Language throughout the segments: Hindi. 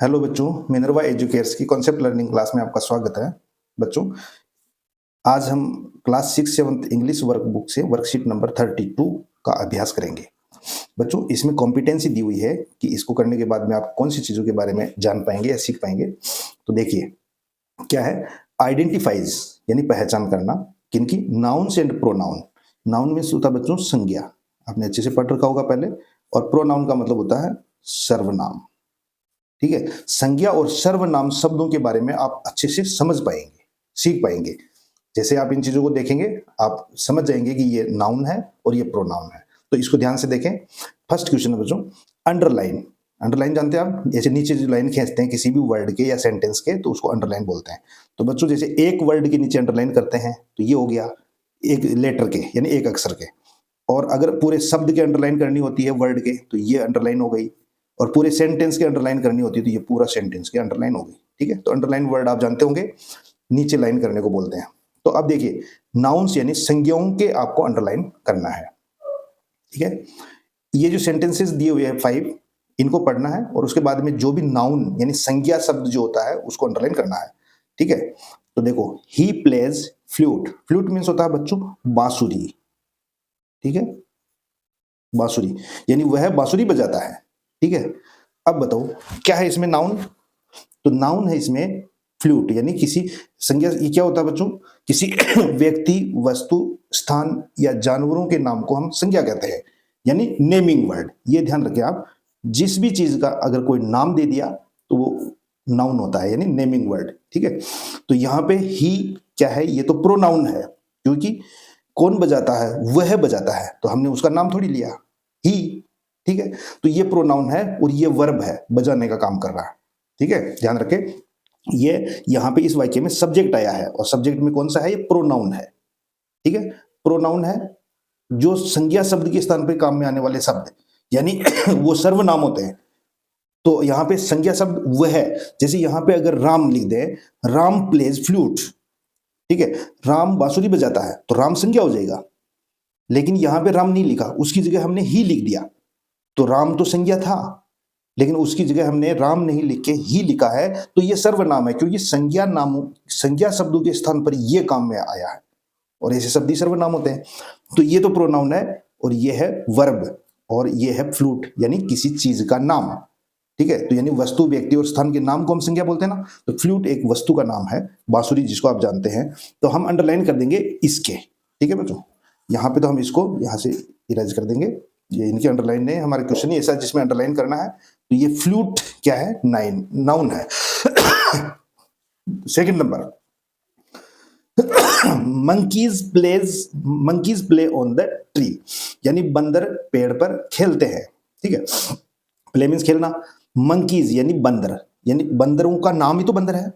हेलो बच्चों, मिनर्वा एजुकेटर्स की कॉन्सेप्ट लर्निंग क्लास में आपका स्वागत है। बच्चों, आज हम क्लास 6-7 इंग्लिश वर्कबुक से वर्कशीट नंबर 32 का अभ्यास करेंगे। बच्चों, इसमें कॉम्पिटेंसी दी हुई है कि इसको करने के बाद में आप कौन सी चीज़ों के बारे में जान पाएंगे या सीख पाएंगे। तो देखिए क्या है, आइडेंटिफाइज यानी पहचान करना किनकी, नाउन्स एंड प्रोनाउन। नाउन में होता है बच्चों संज्ञा, आपने अच्छे से पढ़ रखा होगा पहले, और प्रोनाउन का मतलब होता है सर्वनाम। ठीक है, संज्ञा और सर्वनाम शब्दों के बारे में आप अच्छे से समझ पाएंगे, सीख पाएंगे। जैसे आप इन चीजों को देखेंगे आप समझ जाएंगे कि ये नाउन है और ये प्रोनाउन है। तो इसको ध्यान से देखें। फर्स्ट क्वेश्चन है बच्चों, अंडरलाइन। अंडरलाइन जानते हैं आप, जैसे नीचे जो लाइन खींचते हैं किसी भी वर्ड के या सेंटेंस के, तो उसको अंडरलाइन बोलते हैं। तो बच्चों जैसे एक वर्ड के नीचे अंडरलाइन करते हैं तो ये हो गया एक लेटर के यानी एक अक्षर के, और अगर पूरे शब्द के अंडरलाइन करनी होती है वर्ड के तो ये अंडरलाइन हो गई, और पूरे सेंटेंस के अंडरलाइन करनी होती है तो ये पूरा सेंटेंस के अंडरलाइन हो गई। ठीक है, तो अंडरलाइन वर्ड आप जानते होंगे, नीचे लाइन करने को बोलते हैं। तो अब देखिए, नाउन्स यानी संज्ञाओं के आपको अंडरलाइन करना है। ठीक है, ये जो सेंटेंसेस दिए हुए हैं 5, इनको पढ़ना है, और उसके बाद में जो भी नाउन यानी संज्ञा शब्द जो होता है उसको अंडरलाइन करना है। ठीक है, तो देखो, he plays flute. Flute means होता है बच्चों बांसुरी। ठीक है, बांसुरी यानी वह बांसुरी बजाता है। ठीक है, अब बताओ क्या है इसमें नाउन। तो नाउन है इसमें फ्लूट, यानी किसी संज्ञा। ये क्या होता है बच्चों, किसी व्यक्ति, वस्तु, स्थान या जानवरों के नाम को हम संज्ञा कहते हैं, यानी नेमिंग वर्ड। ये ध्यान रखें आप, जिस भी चीज का अगर कोई नाम दे दिया तो वो नाउन होता है, यानी नेमिंग वर्ड। ठीक है, तो यहाँ पे ही क्या है, ये तो प्रोनाउन है, क्योंकि कौन बजाता है, वह बजाता है, तो हमने उसका नाम थोड़ी लिया, ही। ठीक है, तो ये प्रोनाउन है और ये वर्ब है, बजाने का काम कर रहा है। ठीक है, ध्यान रखें, ये यहाँ पे इस वाक्य में सब्जेक्ट आया है, और सब्जेक्ट में कौन सा है, ये प्रोनाउन है। ठीक है, प्रोनाउन है जो संज्ञा शब्द के स्थान पे काम में आने वाले शब्द, यानी वो सर्वनाम होते हैं। तो यहाँ पे संज्ञा शब्द वह है, जैसे यहाँ पे अगर राम लिख दे, राम प्लेज फ्लूट। ठीक है, राम बांसुरी बजाता है तो राम संज्ञा हो जाएगा, लेकिन यहाँ पे राम नहीं लिखा, उसकी जगह हमने ही लिख दिया, तो राम तो संज्ञा था, लेकिन उसकी जगह हमने राम नहीं लिख के ही लिखा है, तो ये सर्वनाम है, क्योंकि संज्ञा नामों, संज्ञा शब्दों के स्थान पर ये काम में आया है, और ऐसे शब्द ही सर्वनाम होते हैं। तो ये तो प्रोनाउन है, और ये है वर्ब, और ये है फ्लूट यानी किसी चीज का नाम। ठीक है, तो यानी वस्तु, व्यक्ति और स्थान के नाम को हम संज्ञा बोलते हैं ना, तो फ्लूट एक वस्तु का नाम है, बांसुरी जिसको आप जानते हैं। तो हम अंडरलाइन कर देंगे इसके। ठीक है बच्चों, यहाँ पे तो हम इसको यहाँ से इरेज कर देंगे, ये इनके अंडरलाइन नहीं, हमारे क्वेश्चन ही ऐसा जिसमें अंडरलाइन करना है। तो ये फ्लूट क्या है, नाउन है। Second number, monkeys play on the tree, यानी बंदर पेड़ पर खेलते हैं। ठीक है, प्ले मीन्स खेलना, मंकीज यानी बंदर, यानी बंदरों का नाम ही तो बंदर है।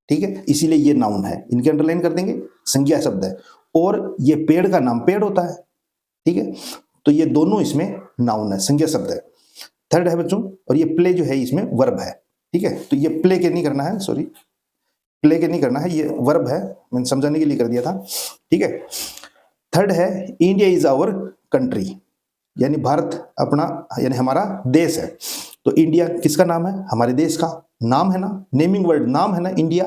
ठीक है, इसीलिए ये नाउन है, इनके अंडरलाइन कर देंगे, संज्ञा शब्द है, और ये पेड़ का नाम पेड़ होता है। ठीक है, तो ये दोनों इसमें नाउन है, संज्ञा शब्द है। थर्ड है बच्चों, और ये प्ले जो है इसमें वर्ब है। ठीक है, तो ये प्ले के नहीं करना है, सॉरी, प्ले के नहीं करना है, ये वर्ब है, मैंने समझाने के लिए कर दिया था। ठीक है, थर्ड है, इंडिया इज आवर कंट्री, यानी भारत अपना, यानी हमारा देश है। तो इंडिया किसका नाम है, हमारे देश का नाम है ना, नेमिंग वर्ड नाम है ना इंडिया,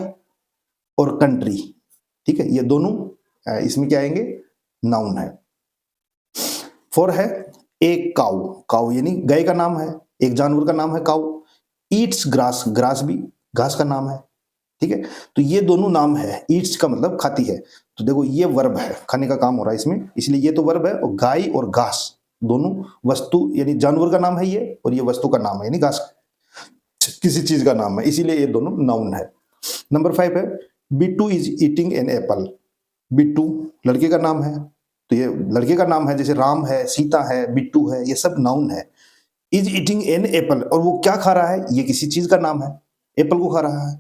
और कंट्री। ठीक है, ये दोनों इसमें क्या आएंगे, नाउन है। फोर है, एक काऊ। काऊ यानी गाय का नाम है, एक जानवर का नाम है काऊ। ईट्स ग्रास, ग्रास भी घास का नाम है। ठीक है, तो ये दोनों नाम है, ईट्स का मतलब खाती है, तो देखो ये वर्ब है, खाने का काम हो रहा है इसमें, इसलिए ये तो वर्ब है, और गाय और घास दोनों वस्तु यानी जानवर का नाम है ये, और ये वस्तु का नाम है यानी घास किसी चीज का नाम है, इसीलिए ये दोनों नाउन है। नंबर 5 है, Bittu is eating an apple. Bittu लड़के का नाम है, तो ये लड़के का नाम है, जैसे राम है, सीता है, बिट्टू है, ये सब नाउन है। इज ईटिंग एन एप्पल, और वो क्या खा रहा है, ये किसी चीज का नाम है, एप्पल को खा रहा है,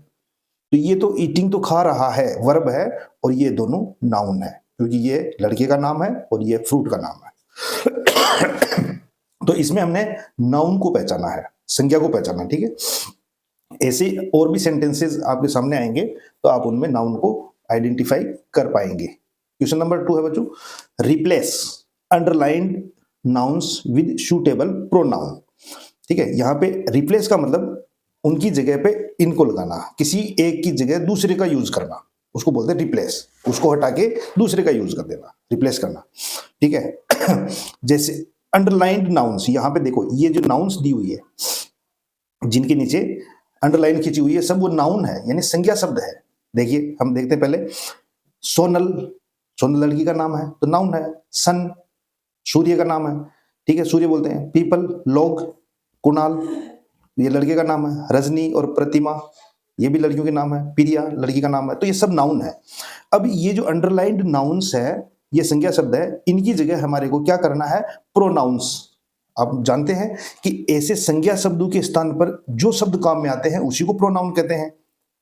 तो ये तो ईटिंग तो खा रहा है वर्ब है, और ये दोनों नाउन है, क्योंकि ये लड़के का नाम है और ये फ्रूट का नाम है। तो इसमें हमने नाउन को पहचाना है, संज्ञा को पहचाना है। ठीक है, ऐसे और भी सेंटेंसेस आपके सामने आएंगे, तो आप उनमें नाउन को आइडेंटिफाई कर पाएंगे। क्वेश्चन नंबर 2 है बच्चों, replace underlined nouns with suitable pronoun. ठीक है, यहाँ पे रिप्लेस का मतलब उनकी जगह पे इनको लगाना, किसी एक की जगह दूसरे का यूज करना, उसको बोलते हैं रिप्लेस। उसको हटा के दूसरे का यूज कर देना, रिप्लेस करना, ठीक है। जैसे अंडरलाइंड नाउन्स, यहां पे देखो ये जो नाउन्स दी हुई है, जिनके नीचे अंडरलाइन खींची हुई है, सब वो नाउन है, यानी संज्ञा शब्द है। देखिए हम देखते हैं पहले, सोनल, सोनल लड़की का नाम है तो नाउन है। सन, सूर्य का नाम है, ठीक है, सूर्य बोलते हैं। पीपल, लोग। कुणाल, ये लड़के का नाम है। रजनी और प्रतिमा, ये भी लड़कियों के नाम है। प्रिया लड़की का नाम है। तो ये सब नाउन है। अब ये जो अंडरलाइंड नाउन्स है, ये संज्ञा शब्द है, इनकी जगह हमारे को क्या करना है, प्रोनाउंस। आप जानते हैं कि ऐसे संज्ञा शब्दों के स्थान पर जो शब्द काम में आते हैं उसी को प्रोनाउन कहते हैं,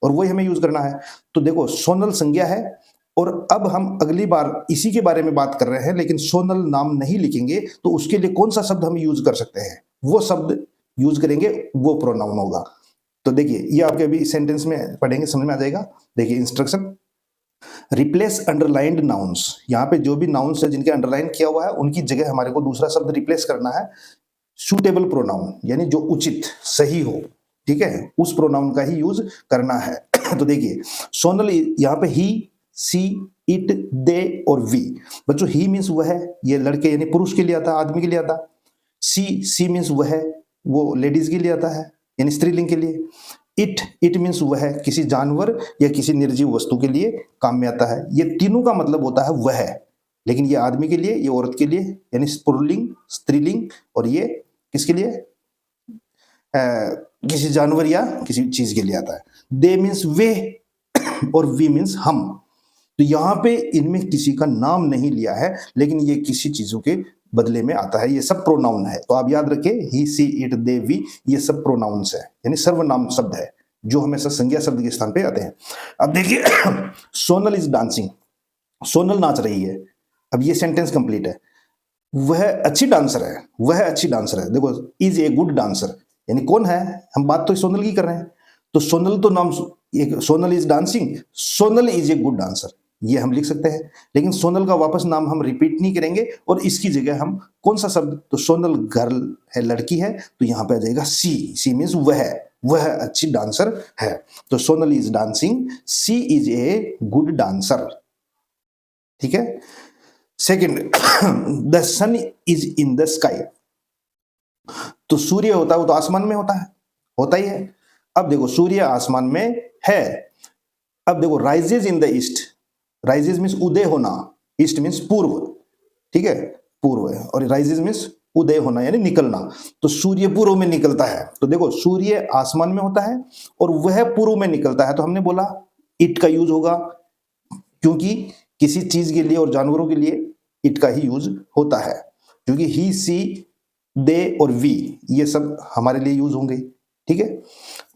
और वही हमें यूज करना है। तो देखो सोनल संज्ञा है, और अब हम अगली बार इसी के बारे में बात कर रहे हैं, लेकिन सोनल नाम नहीं लिखेंगे तो उसके लिए कौन सा शब्द हम यूज कर सकते हैं, वो शब्द यूज करेंगे, वो प्रोनाउन होगा। तो देखिए ये आपके अभी सेंटेंस में पढ़ेंगे, समझ में आ जाएगा। देखिए इंस्ट्रक्शन, रिप्लेस अंडरलाइंड नाउन्स। यहाँ पे जो भी नाउन्स है जिनके अंडरलाइन किया हुआ है, उनकी जगह हमारे को दूसरा शब्द रिप्लेस करना है सूटेबल प्रोनाउन, यानी जो उचित सही हो, ठीक है, उस प्रोनाउन का ही यूज करना है। तो देखिए सोनल, यहाँ पे ही, सी, इट, दे और वी। बच्चों ही मीन्स वह है, ये लड़के यानी पुरुष के लिए आता है, आदमी के लिए आता है। सी मीन्स वह है, वो लेडीज के लिए आता है, यानी स्त्रीलिंग के लिए। इट मीन्स वह है, किसी जानवर या किसी निर्जीव वस्तु के लिए काम में आता है। ये तीनों का मतलब होता है वह है, लेकिन ये आदमी के लिए, ये औरत के लिए, यानी पुल्लिंग, स्त्रीलिंग, और ये किसके लिए, किसी जानवर या किसी चीज के लिए आता है। दे मीन्स वे, और वी मीन्स हम। तो यहाँ पे इनमें किसी का नाम नहीं लिया है, लेकिन ये किसी चीजों के बदले में आता है। ये सब प्रोनाउन है, तो आप याद रखें, ही, सी, इट, दे, वी, ये सब प्रोनाउंस है, यानी सर्वनाम शब्द है, जो हमेशा संज्ञा शब्द के स्थान पे आते हैं। अब देखिए सोनल इज डांसिंग, सोनल नाच रही है। अब ये सेंटेंस कंप्लीट है। वह अच्छी डांसर है, वह अच्छी डांसर है। देखो इज ए गुड डांसर, यानी कौन है, हम बात तो सोनल की कर रहे हैं, तो सोनल तो नाम, Sonal is dancing, Sonal is a good dancer, ये हम लिख सकते हैं। लेकिन सोनल का वापस नाम हम रिपीट नहीं करेंगे, और इसकी जगह हम कौन सा शब्द, तो सोनल गर्ल है, लड़की है, तो यहां पे आ जाएगा सी मीन्स वह अच्छी डांसर है। तो Sonal is dancing, she is a good dancer, ठीक है। Second, the sun is in the sky. तो सूर्य होता है, वो तो आसमान में होता ही है। अब देखो सूर्य आसमान में है। अब देखो rises in the east, rises means उदय होना, ईस्ट मीन्स पूर्व, ठीक है, पूर्व है, और राइजेज मीन्स उदय होना यानी निकलना। तो सूर्य पूर्व में निकलता है। तो देखो सूर्य आसमान में होता है और वह पूर्व में निकलता है, तो हमने बोला इट का यूज होगा, क्योंकि किसी चीज के लिए और जानवरों के लिए इट का ही यूज होता है, क्योंकि ही, सी, दे और वी ये सब हमारे लिए यूज होंगे, ठीक है।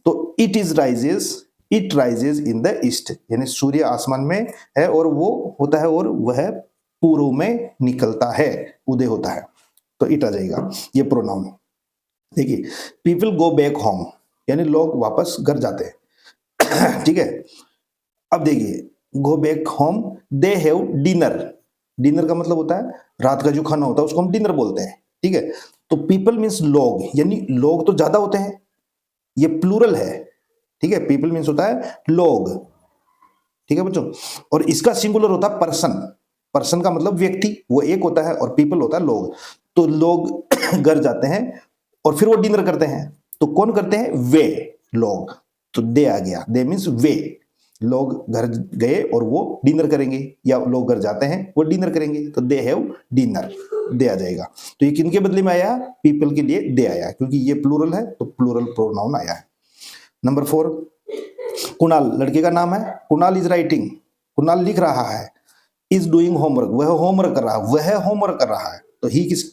तो it rises in the east, यानी सूर्य आसमान में है और वो होता है, और वह पूर्व में निकलता है, उदय होता है, तो इट आ जाएगा, ये प्रोनाउन। देखिए पीपल गो बैक होम, यानी लोग वापस घर जाते हैं, ठीक है। अब देखिए go back home, they have dinner, dinner का मतलब होता है रात का जो खाना होता है उसको हम डिनर बोलते हैं, ठीक है। तो पीपल मीन्स लोग, यानी लोग तो ज्यादा होते हैं, ये प्लूरल है, ठीक है। पीपल मीन्स होता है लोग, ठीक है बच्चों। और इसका सिंगुलर होता है पर्सन, पर्सन का मतलब व्यक्ति, वो एक होता है, और पीपल होता है लोग। तो लोग घर जाते हैं और फिर वो डिनर करते हैं, तो कौन करते हैं, वे लोग, तो दे आ गया, दे मीन्स वे, लोग घर गए और वो डिनर करेंगे, या लोग घर जाते हैं वो डिनर करेंगे, तो दे हैव डिनर, दे आ जाएगा। तो ये किनके बदले में आया, पीपल के लिए दे आया, क्योंकि ये प्लूरल है तो प्लूरल प्रोनाउन आया है। नंबर 4, कुणाल लड़के का नाम है, कुणाल इज राइटिंग, कुणाल लिख रहा है। इज डूइंग होमवर्क, वह होमवर्क कर रहा है, वह होमवर्क कर रहा है, तो ही किस,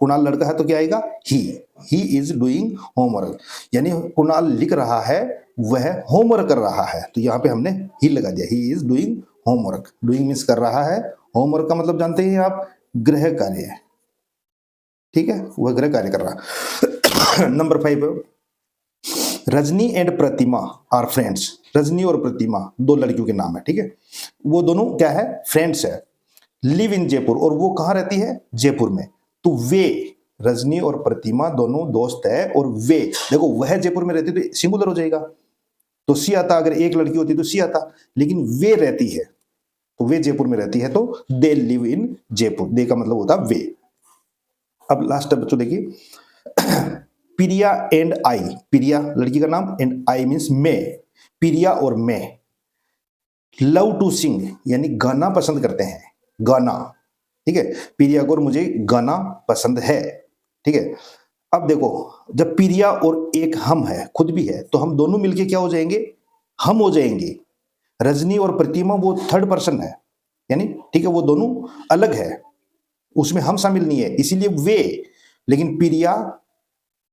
कुणाल लड़का है तो क्या आएगा, ही इज डूइंग होमवर्क, यानी कुणाल लिख रहा है, वह होमवर्क कर रहा है, तो यहाँ पे हमने ही लगा दिया, he is doing homework. Doing means कर रहा है, होमवर्क का मतलब जानते हैं आप, गृह कार्य, ठीक है, वह गृह कार्य कर रहा। Number 5, Rajni and Pratima are friends, Rajni और प्रतिमा दो लड़कियों के नाम है, ठीक है, वो दोनों क्या है, फ्रेंड्स है। लिव इन जयपुर, और वो कहाँ रहती है, जयपुर में, तो वे रजनी और प्रतिमा दोनों दोस्त है, और वे, देखो वह जयपुर में रहती तो सिंगुलर हो जाएगा, तो सी आता, अगर एक लड़की होती तो सी आता, लेकिन वे रहती है तो वे जयपुर में रहती है, तो दे लिव इन जयपुर, दे का मतलब होता वे। अब लास्ट बच्चों देखिए, प्रिया एंड आई, प्रिया लड़की का नाम, एंड आई मीन्स मैं, प्रिया और मैं लव टू सिंग यानी गाना पसंद करते हैं, गाना, ठीक है, प्रिया को और मुझे गाना पसंद है, ठीक है। अब देखो, जब प्रिया और एक हम है, खुद भी है, तो हम दोनों मिलके क्या हो जाएंगे, हम हो जाएंगे। रजनी और प्रतिमा वो थर्ड पर्सन है, यानी ठीक है, वो दोनों अलग है, उसमें हम शामिल नहीं है, इसीलिए वे। लेकिन प्रिया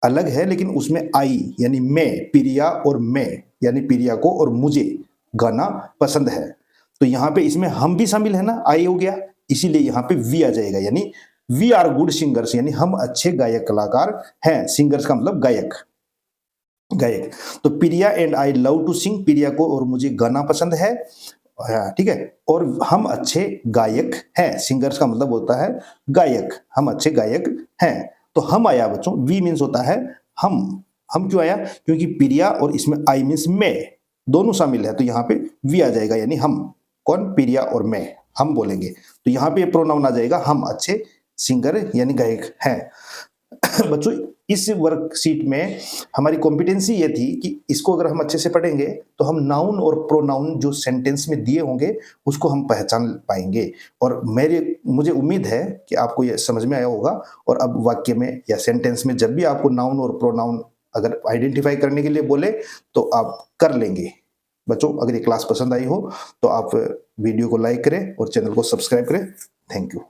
अलग है, लेकिन उसमें आई यानी मैं, प्रिया और मैं यानी प्रिया को और मुझे गाना पसंद है, तो यहां पे इसमें हम भी शामिल है ना, आई हो गया, इसीलिए यहां पे वी आ जाएगा, यानी वी आर गुड सिंगर्स, यानी हम अच्छे गायक कलाकार हैं। सिंगर्स का मतलब गायक, गायक। तो Priya and I love to sing, Priya को और मुझे गाना पसंद है, ठीक है, और हम अच्छे गायक हैं। सिंगर्स का मतलब होता है गायक, हम अच्छे गायक हैं। तो हम आया बच्चों, वी मीन्स होता है हम क्यों आया, क्योंकि प्रिया और इसमें आई मीन्स मैं, दोनों शामिल है, तो यहाँ पे वी आ जाएगा, यानी हम, कौन, प्रिया और मैं, हम बोलेंगे, तो यहाँ पे प्रोनाउन आ जाएगा, हम अच्छे सिंगर यानी गायक हैं। बच्चों इस वर्कशीट में हमारी कॉम्पिटेंसी ये थी कि इसको अगर हम अच्छे से पढ़ेंगे तो हम नाउन और प्रोनाउन जो सेंटेंस में दिए होंगे उसको हम पहचान पाएंगे, और मुझे उम्मीद है कि आपको ये समझ में आया होगा। और अब वाक्य में या सेंटेंस में जब भी आपको नाउन और प्रोनाउन अगर आइडेंटिफाई करने के लिए बोले तो आप कर लेंगे। बच्चों अगर ये क्लास पसंद आई हो तो आप वीडियो को लाइक करें और चैनल को सब्सक्राइब करें। Thank you.